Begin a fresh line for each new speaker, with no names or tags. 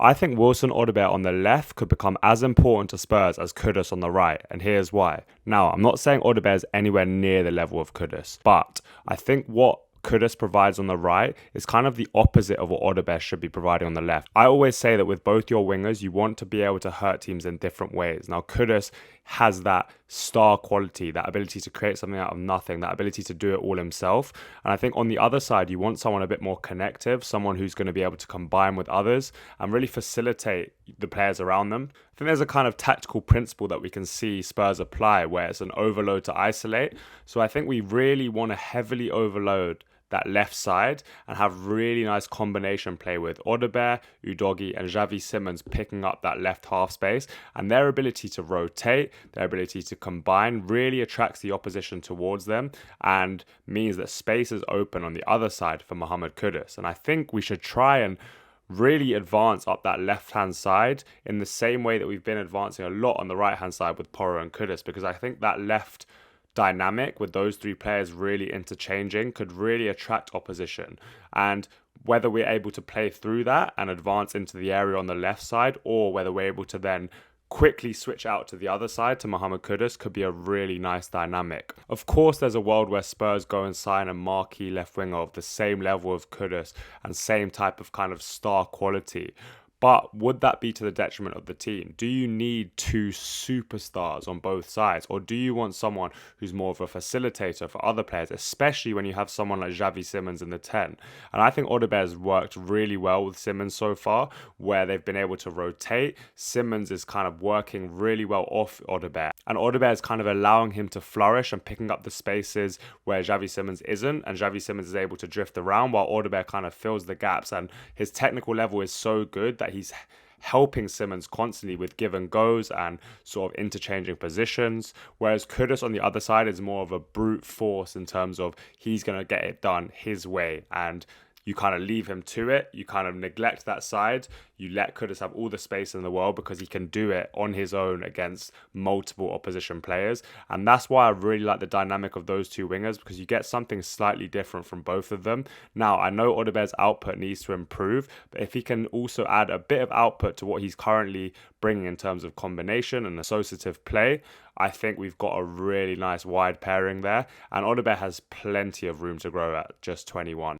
I think Wilson Odobert on the left could become as important to Spurs as Kudus on the right, and here's why. Now, I'm not saying Odobert is anywhere near the level of Kudus, but I think what Kudus provides on the right is kind of the opposite of what Odobert should be providing on the left. I always say that with both your wingers, you want to be able to hurt teams in different ways. Now, Kudus has that star quality, that ability to create something out of nothing, that ability to do it all himself. And I think on the other side, you want someone a bit more connective, someone who's going to be able to combine with others and really facilitate the players around them. I think there's a kind of tactical principle that we can see Spurs apply where it's an overload to isolate. So I think we really want to heavily overload that left side and have really nice combination play with Odobert, Udogie and Xavi Simons picking up that left half space, and their ability to rotate, their ability to combine really attracts the opposition towards them and means that space is open on the other side for Mohamed Kudus. And I think we should try and really advance up that left-hand side in the same way that we've been advancing a lot on the right-hand side with Porro and Kudus, because I think that left dynamic with those three players really interchanging could really attract opposition. And whether we're able to play through that and advance into the area on the left side, or whether we're able to then quickly switch out to the other side to Mohamed Kudus could be a really nice dynamic. Of course, there's a world where Spurs go and sign a marquee left winger of the same level of Kudus and same type of kind of star quality. But would that be to the detriment of the team? Do you need two superstars on both sides? Or do you want someone who's more of a facilitator for other players, especially when you have someone like Xavi Simons in the 10? And I think Odobert has worked really well with Simons so far, where they've been able to rotate. Simons is kind of working really well off Odobert. And Odobert is kind of allowing him to flourish and picking up the spaces where Xavi Simons isn't. And Xavi Simons is able to drift around while Odobert kind of fills the gaps. And his technical level is so good that he's helping Simons constantly with give and goes and sort of interchanging positions. Whereas Kudus on the other side is more of a brute force in terms of he's going to get it done his way. And you kind of leave him to it. You kind of neglect that side. You let Kudus have all the space in the world because he can do it on his own against multiple opposition players. And that's why I really like the dynamic of those two wingers, because you get something slightly different from both of them. Now, I know Odobert's output needs to improve, but if he can also add a bit of output to what he's currently bringing in terms of combination and associative play, I think we've got a really nice wide pairing there. And Odobert has plenty of room to grow at just 21.